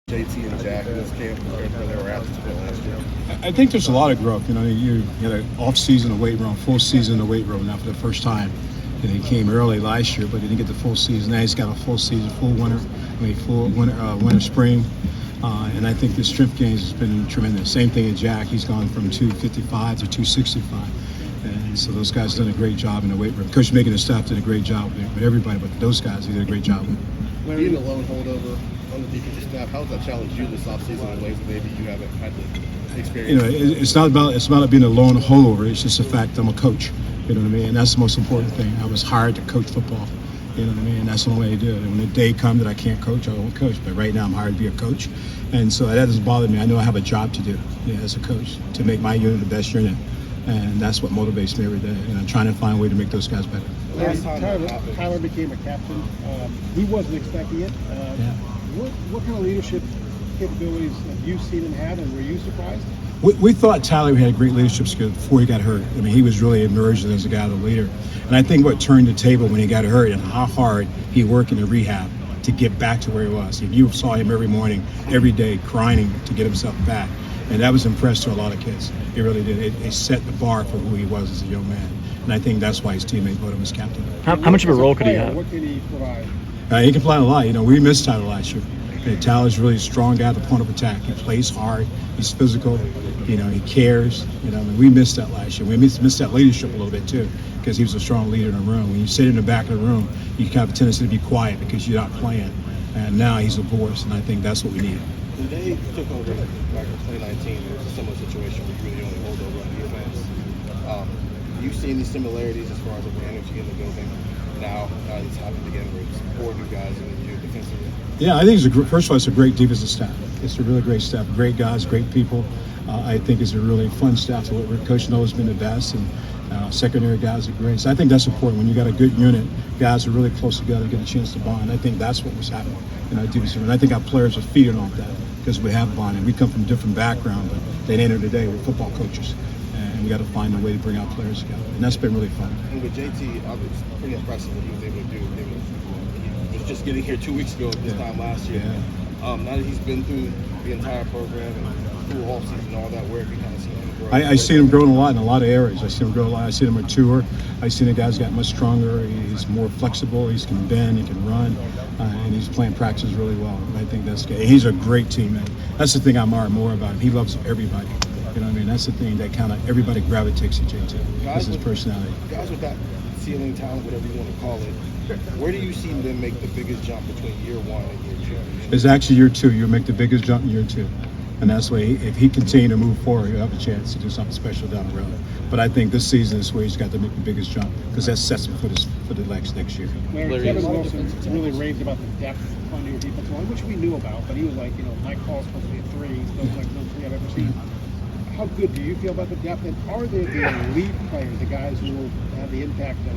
JT and Jack in this camp compared to where they were at this point last year? I think there's a lot of growth. You had an off-season of weight room, full season of weight room now for the first time. He came early last year, but he didn't get the full season. Now he's got a full season, full winter, spring. And I think the strength gains has been tremendous. Same thing as Jack. He's gone from 255 to 265. And so those guys done a great job in the weight room. Coach Megan and staff did a great job with everybody, but those guys, they did a great job with. Being a lone holdover on the defensive staff, how has that challenged you this offseason in ways that maybe you haven't had the experience? It's not about being a lone holdover. It's just the fact that I'm a coach. You know what I mean? And that's the most important thing. I was hired to coach football. You know what I mean? And that's the only way to do it. And when the day comes that I can't coach, I won't coach. But right now I'm hired to be a coach. And so that doesn't bother me. I know I have a job to do as a coach, to make my unit the best unit. And that's what motivates me every day. And I'm trying to find a way to make those guys better. Tyler became a captain. He wasn't expecting it. What kind of leadership capabilities have you seen him have, and were you surprised? We thought Tyler had great leadership skills before he got hurt. I mean, he was really emerged as a guy, the leader. And I think what turned the table when he got hurt and how hard he worked in the rehab to get back to where he was. If you saw him every morning, every day, grinding to get himself back. And that was impressed to a lot of kids. It really did. It set the bar for who he was as a young man. And I think that's why his teammate voted him as captain. How much of a role could he have? What can he provide? He can play a lot. We missed Tyler last year. Tyler's really a strong guy at the point of attack. He plays hard. He's physical. He cares. We missed that last year. We missed that leadership a little bit too, because he was a strong leader in the room. When you sit in the back of the room, you have a tendency to be quiet because you're not playing. And now he's a voice, and I think that's what we need. When they took over back in 2019, it was a similar situation where you really only hold over on defense. Do you see any similarities as far as the energy in the building now it's happened again where it's 4 new guys and you defensively? Yeah, I think first of all, it's a great defensive staff. It's a really great staff, great guys, great people. I think it's a really fun staff to work with. Coach Noah's been the best, and secondary guys are great. So I think that's important. When you got a good unit, guys are really close together, get a chance to bond. I think that's what was happening in our defensive. And I think our players are feeding off that because we have bonding. We come from different backgrounds, but at the end of the day, we're football coaches. And we got to find a way to bring our players together. And that's been really fun. And with JT, it's pretty impressive what he was able to do. He was just getting here 2 weeks ago this time last year. Yeah. Now that he's been through the entire program and through all season, all that work, you kind of seen him grow. I see him growing a lot in a lot of areas. I see him grow a lot. I see him mature. I see the guy's got much stronger. He's more flexible. He can bend. He can run. And he's playing practice really well. And I think that's good. He's a great teammate. That's the thing I admire more about him. He loves everybody. You know what I mean? That's the thing that kind of everybody gravitates to JT. That's his personality. Guys with that ceiling talent, whatever you want to call it, where do you see them make the biggest jump between year 1 and year 2? It's actually year 2. You'll make the biggest jump in year 2. And that's why if he continue to move forward, he'll have a chance to do something special down the road. But I think this season is where he's got to make the biggest jump because that sets him for the next year. Larry, Kevin Wilson really raved about the depth on your defensive line, which we knew about, but he was like, Mike Hall's supposed to be a 3. He's like no 3 I've ever seen. How good do you feel about the depth? And are there the elite players, the guys who will have the impact of,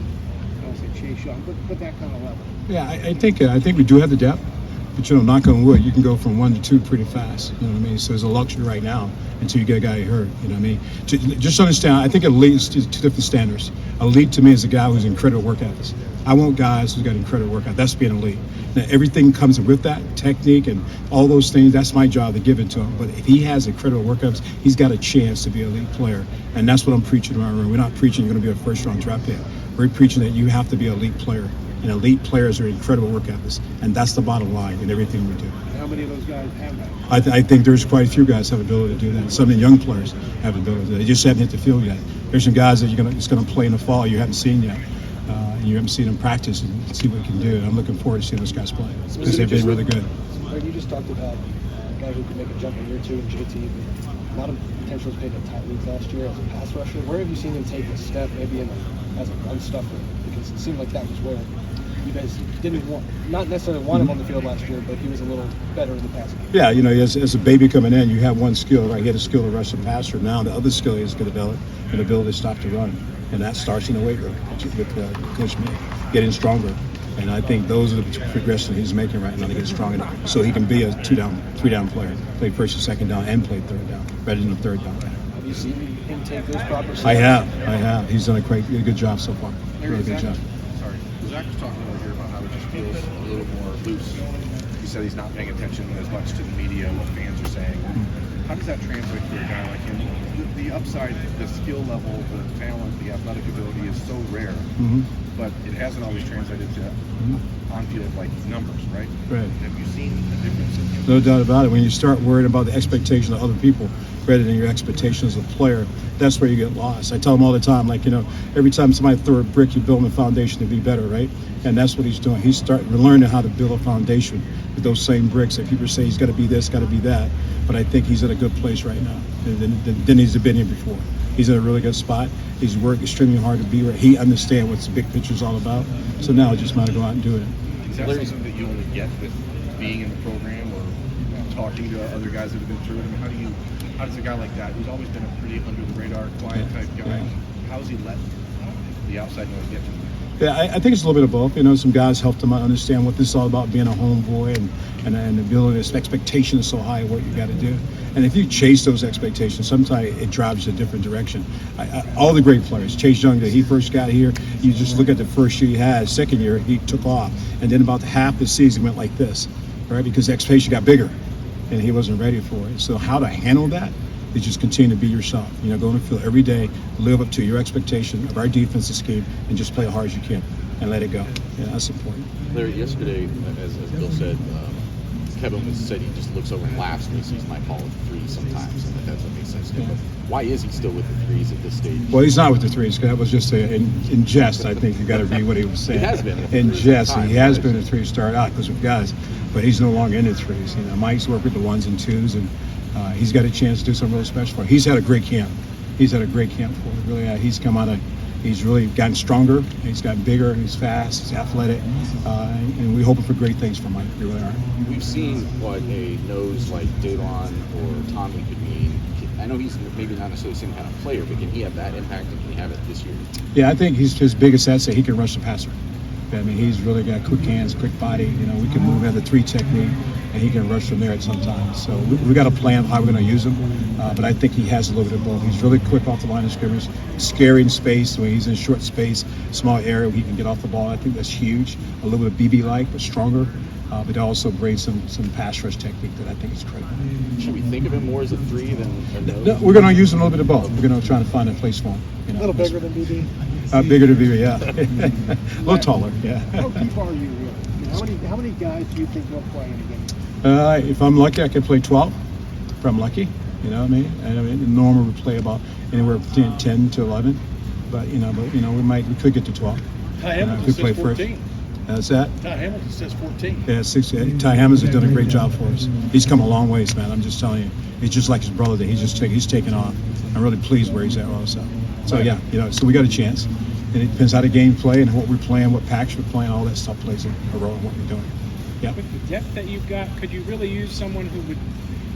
I don't say Chase Young, but that kind of level? Yeah, I think we do have the depth. But knock on wood, you can go from 1 to 2 pretty fast. You know what I mean? So it's a luxury right now until you get a guy hurt. You know what I mean? Just understand, I think elite is 2 different standards. Elite to me is a guy who's incredible work ethics. I want guys who's got incredible work ethics. That's being elite. Now everything comes with that, technique and all those things. That's my job to give it to him. But if he has incredible work ethics, he's got a chance to be an elite player. And that's what I'm preaching in my room. We're not preaching you're going to be a first-round draft pick. We're preaching that you have to be an elite player. And elite players are incredible work ethics, and that's the bottom line in everything we do. How many of those guys have that? I think there's quite a few guys have the ability to do that. Some of the young players have the ability to do that. They just haven't hit the field yet. There's some guys that it's going to play in the fall you haven't seen yet. And you haven't seen them practice and see what we can do. And I'm looking forward to seeing those guys play because they've been really good. You just talked about a guy who could make a jump in year 2 in JT. A lot of potential played in tight leagues last year as a pass rusher. Where have you seen him take a step, maybe as a run stuffer? Because it seemed like that was where you guys not necessarily want him on the field last year, but he was a little better in the passing game. Yeah, as a baby coming in, you have one skill, right? He had a skill to rush the passer. Now the other skill is going to develop and the ability to stop the run. And that starts in the weight room with Coach May, getting stronger. And I think those are the progressions he's making right now to get stronger. So he can be a 2-down, 3-down player, play first and second down, and play third down, rather than a third down. Have you seen him take those proper steps? I have. He's done a good job so far. Really good job. Sorry, Zach was talking earlier about how it just feels a little more loose. You said he's not paying attention as much to the media, what fans are saying. How does that translate to a guy like him? The upside, the skill level, the talent, the athletic ability is so rare, but it hasn't always translated to on-field like numbers, right? Right. Have you seen the difference in him? No doubt about it. When you start worrying about the expectations of other people rather than your expectations as a player, that's where you get lost. I tell them all the time, like, every time somebody throw a brick, you build a foundation to be better, right? And that's what he's doing. He's learning how to build a foundation with those same bricks that people say he's got to be this, got to be that. But I think he's in a good place right now than he's been here before. He's in a really good spot. He's worked extremely hard to be where he understands what the big picture is all about. So now it's just matter to go out and do it. Is that something that you only get with being in the program or talking to other guys that have been through it? I mean, how does a guy like that, who's always been a pretty under the radar, quiet type guy, how does he let the outside noise get to him? Yeah, I think it's a little bit of both. Some guys helped him understand what this is all about, being a homeboy, and the ability, this expectation is so high, what you got to do. And if you chase those expectations, sometimes it drives you a different direction. All the great players, Chase Young, when he first got here, you just look at the first year he had. Second year, he took off. And then about half the season went like this, right? Because the expectation got bigger, and he wasn't ready for it. So how to handle that is just continue to be yourself. Go on the field every day, live up to your expectation of our defensive scheme, and just play as hard as you can and let it go. Yeah, that's important. Larry, yesterday, as Bill said, Kevin said he just looks over and laughs when he sees Mike Hall with the threes sometimes, and that doesn't make sense to him. But why is he still with the threes at this stage? Well, he's not with the threes. That was just in jest. I think you got to read what he was saying. He has been in jest. He has been a three start out because of guys, but he's no longer in the threes. Mike's worked with the ones and twos, and he's got a chance to do something really special for him. He's had a great camp. He's had a great camp for him. Really, he's come out of. He's really gotten stronger. He's gotten bigger. He's fast. He's athletic, and we're hoping for great things from Mike. We really are. We've seen what a nose like Davon or Tommy could mean. I know he's maybe not necessarily the same kind of player, but can he have that impact, and can he have it this year? Yeah, I think his biggest asset, he can rush the passer. He's really got quick hands, quick body. We can move at the three technique, and he can rush from there at some time. So we got a plan how we're going to use him. But I think he has a little bit of both. He's really quick off the line of scrimmage, scary in space. When he's in short space, small area, he can get off the ball. I think that's huge. A little bit of BB-like, but stronger. But also brings some pass rush technique that I think is critical. Should we think of him more as a three than a nose? No, we're going to use him a little bit of both. We're going to try to find a place for him. A little bigger than BB? Bigger than BB, yeah. A little taller, yeah. How deep are you really? How many guys do you think you'll play in a game? If I'm lucky, I can play 12. If I'm lucky, you know what I mean? And normal would play about anywhere between 10 to 11. But we could get to 12. Ty Hamilton says 14. That's that. Ty Hamilton says 14. Yeah, 6. Ty Hamilton has done a great job for us. He's come a long ways, man. I'm just telling you. He's just like his brother. That he's taken off. I'm really pleased where he's at also. So yeah, so we got a chance. And it depends how the game play and what we're playing, what packs we're playing. All that stuff plays a role in what we're doing. Yeah. With the depth that you've got, could you really use someone who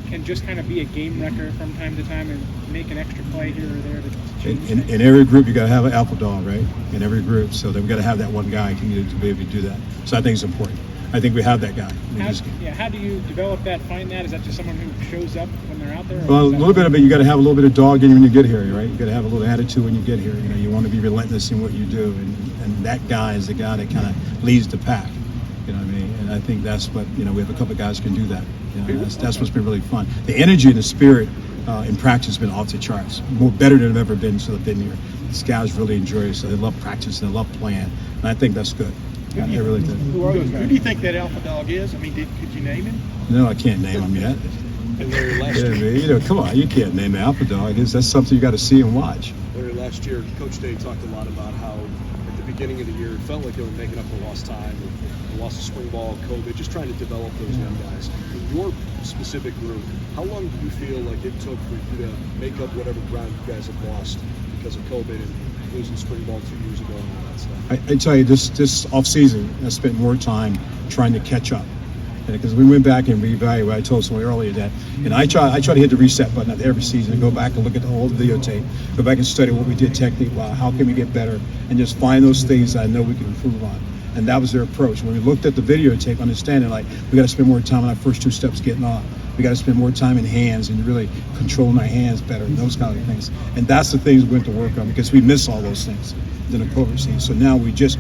can just kind of be a game wrecker from time to time and make an extra play here or there to change in every group, you got to have an alpha dog, right? In every group, so then we got to have that one guy to be able to do that. So I think it's important. I think we have that guy. How do you develop that? Find that? Is that just someone who shows up when they're out there? Well, a little bit of it. You got to have a little bit of dog in you when you get here, right? You got to have a little attitude when you get here. You want to be relentless in what you do, and that guy is the guy that kind of leads the pack. You know what I mean? And I think that's what we have a couple of guys who can do that. That's what's been really fun. The energy and the spirit in practice has been off the charts. Better than I've ever been since I've been here. These guys really enjoy it, so they love practice and they love playing, and I think that's good. Yeah, they really do. Who do you think that alpha dog is? I mean, could you name him? No, I can't name him yet. And Larry, last yeah, year, man, come on, you can't name the alpha dog. That's something you got to see and watch. Larry, last year, Coach Day talked a lot about how at the beginning of the year it felt like they were making up for lost time, the loss of spring ball, COVID, just trying to develop those young guys. In your specific group, how long do you feel like it took for you to make up whatever ground you guys have lost because of COVID and losing spring ball 2 years ago and all that stuff? I tell you, this off season, I spent more time trying to catch up. Because we went back and reevaluated. I told someone earlier that, and I try to hit the reset button at every season and go back and look at the whole videotape, go back and study what we did technically, how can we get better, and just find those things I know we can improve on. And that was their approach. When we looked at the videotape, understanding like we got to spend more time on our first 2 steps getting off. We got to spend more time in hands and really controlling our hands better and those kind of things. And that's the things we went to work on because we miss all those things. than the COVID season. So now we just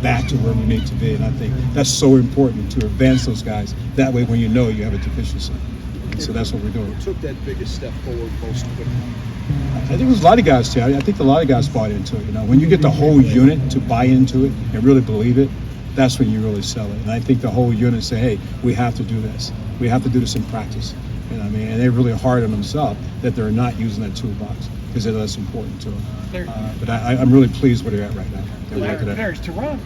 back to where we need to be, and I think that's so important to advance those guys. That way, when you know you have a deficiency, and so that's what we're doing. Who took that biggest step forward most quickly? I think it was a lot of guys too. I think a lot of guys bought into it. You know, when you get the whole unit to buy into it and really believe it, that's when you really sell it. And I think the whole unit say, "Hey, we have to do this. We have to do this in practice." You know what I mean? And they're really hard on themselves that they're not using that toolbox because that's important to them. But I'm really pleased where they're at right now. Larry, is Tehran,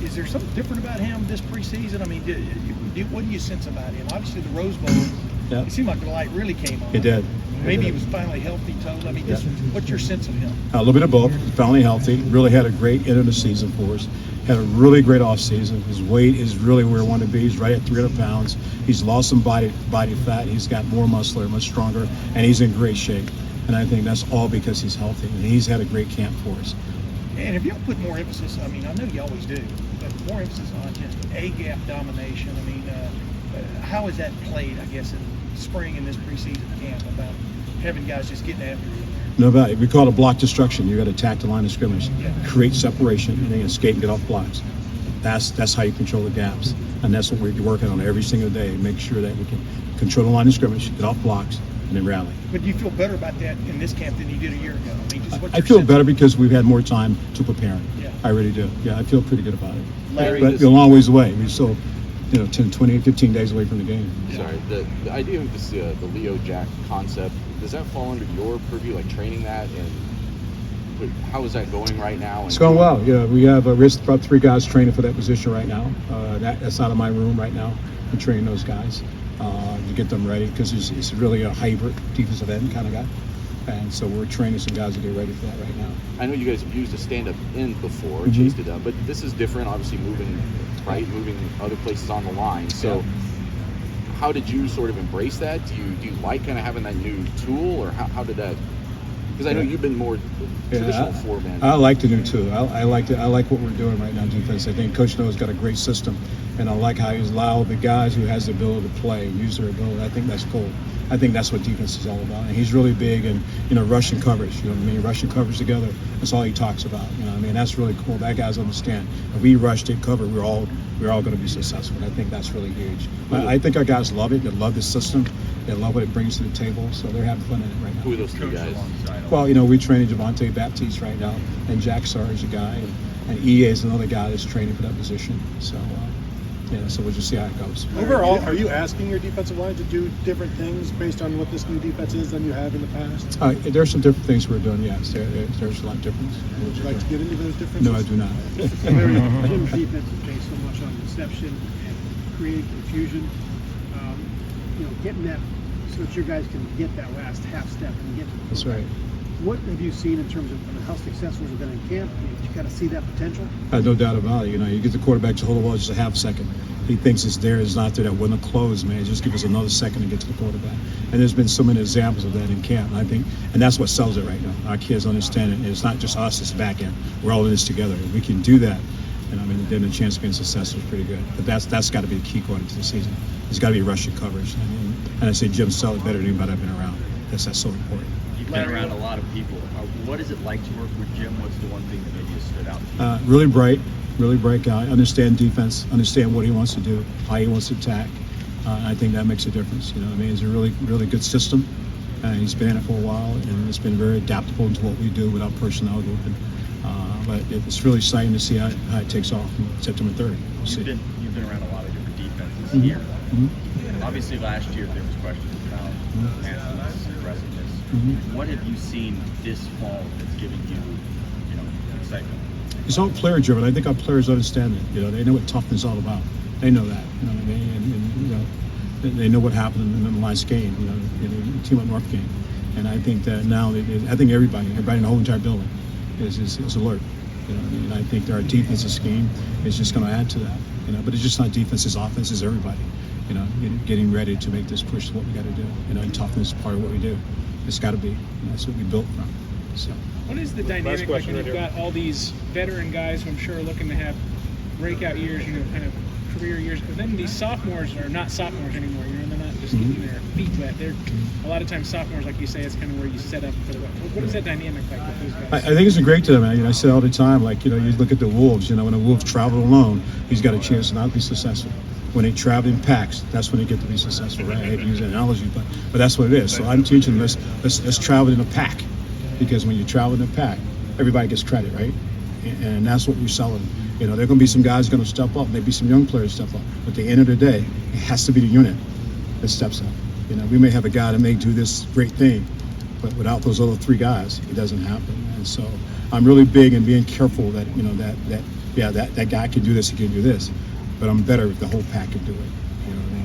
is there something different about him this preseason? I mean, what do you sense about him? Obviously, the Rose Bowl, Yeah. it seemed like the light really came on. It did. Maybe he was finally healthy, totally. I mean, just what's your sense of him? A little bit of both. Finally healthy. Really had a great end of the season for us. Had a really great off season. His weight is really where he wanted to be. He's right at 300 pounds. He's lost some body fat. He's got more muscular, much stronger, and he's in great shape. And I think that's all because he's healthy. And he's had a great camp for us. And if y'all put more emphasis, I mean, I know you always do, but more emphasis on just A-gap domination, I mean, how has that played, I guess, in spring in this preseason camp about having guys just getting after you? No doubt. We call it block destruction. You got to attack the line of scrimmage, create separation, and then escape and get off blocks. That's how you control the gaps. And that's what we're working on every single day. Make sure that we can control the line of scrimmage, get off blocks, and then rally. But do you feel better about that in this camp than you did a year ago? I mean, just what's I your feel sense? better because we've had more time to prepare. Yeah. I really do. Yeah, I feel pretty good about it. Larry, But we're a long ways away. We're still, 10, 20, 15 days away from the game. Sorry, the idea of this the Leo Jack concept, does that fall under your purview, like training that, and how is that going right now? It's going well. Yeah, we have about 3 guys training for that position right now. That's out of my room right now. I'm training those guys to get them ready because it's really a hybrid defensive end kind of guy. And so we're training some guys to get ready for that right now. I know you guys have used a stand-up end before, chased it up, but this is different, obviously moving other places on the line. So how did you sort of embrace that? Do you like kind of having that new tool, or how did that? Because I know you've been more traditional four-man. I like the new tool. I like it. I like what we're doing right now, defense. I think Coach Noah's got a great system, and I like how he's allowed the guys who has the ability to play and use their ability. I think that's cool. I think that's what defense is all about. And he's really big in, rushing coverage. You know what I mean? Rushing coverage together. That's all he talks about. You know what I mean? That's really cool. That guys understand. If we rush to cover, we're all going to be successful. And I think that's really huge. I think our guys love it. They love the system. They love what it brings to the table. So they're having fun in it right now. Who are those 3 guys? Well, we training Javante Baptiste right now, and Jack Sarr is a guy, and EA is another guy that's training for that position. So, so we'll just see how it goes. Overall, are you asking your defensive line to do different things based on what this new defense is than you have in the past? There's some different things we're doing, yes. There's a lot of difference. Would you like to get into those differences? No, I do not. Jim's defense is based so much on deception and creating confusion. Getting that so that your guys can get that last half step and get to the That's right. What have you seen in terms of how successful has it been in camp? You got to see that potential? No doubt about it. You get the quarterback to hold the ball just a half second. He thinks it's there, it's not there. That wouldn't close, man. Just give us another second to get to the quarterback. And there's been so many examples of that in camp. And I think, and that's what sells it right now. Our kids understand it. It's not just us, it's the back end. We're all in this together. If we can do that, then the chance of being successful is pretty good. But that's got to be the key going into the season. It's got to be rushing coverage. And I say Jim sell it better than anybody I've been around. That's so important. You've been around a lot of people. What is it like to work with Jim? What's the one thing that maybe has stood out to you? Really bright guy. Understand defense, understand what he wants to do, how he wants to attack. I think that makes a difference. It's a really, really good system. He's been in it for a while, and it's been very adaptable to what we do with our personnel group. But it's really exciting to see how it takes off on September 3rd. You've been around a lot of different defenses here. Obviously, last year there was questions about Anthony's aggressiveness. What have you seen this fall that's giving you, excitement? It's all player driven. I think our players understand it. They know what toughness is all about. They know that. You know what I mean? And they know what happened in the last game. The team up North game. And I think that now, I think everybody in the whole entire building is alert. And I think our defensive scheme is just going to add to that. But it's just not defense; it's offense. It's everybody. Getting ready to make this push is what we got to do. And toughness is part of what we do. It's got to be. That's what we built from. So. What is the dynamic like when you've got all these veteran guys who I'm sure are looking to have breakout years, kind of career years, but then these sophomores are not sophomores anymore. You know, they're not just getting their feet wet. They're a lot of times sophomores, like you say, is kind of where you set up for the. What is that dynamic like with those guys? I think it's a great to them. I say all the time, like, you look at the Wolves. When a Wolf traveled alone, he's got a chance to not be successful. When they travel in packs, that's when they get to be successful, right? I hate to use that analogy, but that's what it is. So I'm teaching them, let's travel in a pack, because when you travel in a pack, everybody gets credit, right? And that's what you're selling. There are going to be some guys going to step up, maybe some young players step up, but at the end of the day, it has to be the unit that steps up. We may have a guy that may do this great thing, but without those other three guys, it doesn't happen. And so I'm really big in being careful that that guy can do this, he can do this, but I'm better if the whole pack can do it.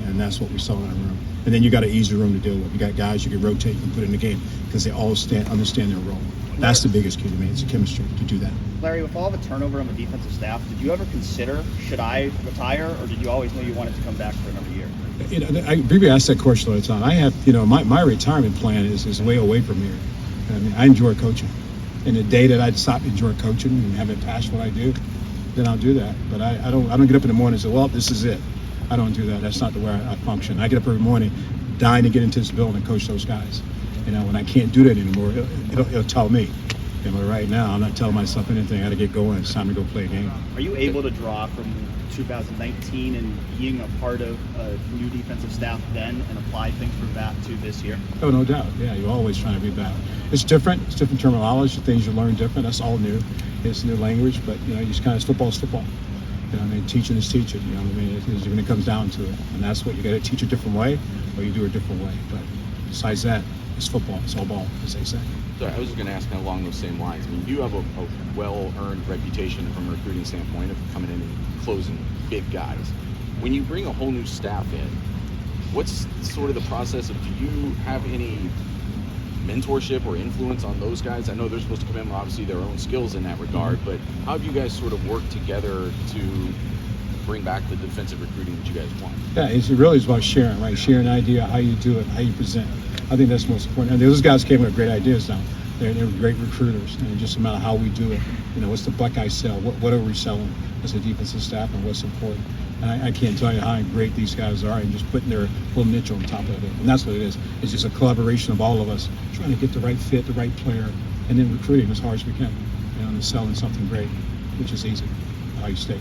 And that's what we saw in our room. And then you got an easy room to deal with. You got guys you can rotate and put in the game because they all understand their role. That's the biggest key to me. It's the chemistry to do that. Larry, with all the turnover on the defensive staff, did you ever consider, should I retire, or did you always know you wanted to come back for another year? People ask that question all the time. I have, my retirement plan is way away from here. I enjoy coaching. And the day that I stop enjoying coaching and have a passion for what I do, then I'll do that. But I don't get up in the morning and say, well, this is it. I don't do that. That's not the way I function. I get up every morning dying to get into this building and coach those guys. When I can't do that anymore, it'll tell me. But right now, I'm not telling myself anything. I got to get going. It's time to go play a game. Are you able to draw from 2019 and being a part of a new defensive staff then and apply things from that to this year? Oh, no doubt. Yeah, you're always trying to be better. It's different. It's different terminology. Things you learn different. That's all new. It's new language, but you just kind of football is football. Teaching is teaching. It's when it comes down to it, and that's what you got to teach a different way, or you do it a different way. But besides that, it's football. It's all ball, as they say. So I was just going to ask kind of along those same lines. You have a well-earned reputation from a recruiting standpoint of coming in and closing big guys. When you bring a whole new staff in, what's sort of the process of, do you have any mentorship or influence on those guys? I know they're supposed to come in with obviously their own skills in that regard, but how have you guys sort of worked together to bring back the defensive recruiting that you guys want? Yeah, it really is about sharing, right? Sharing an idea, how you do it, how you present. I think that's most important. And those guys came with great ideas now. They're great recruiters, and just a matter of how we do it. What's the Buckeyes sell? What are we selling as a defensive staff, and what's important? And I can't tell you how great these guys are, and just putting their little niche on top of it. And that's what it is. It's just a collaboration of all of us trying to get the right fit, the right player, and then recruiting as hard as we can. And selling something great, which is easy. How you stay.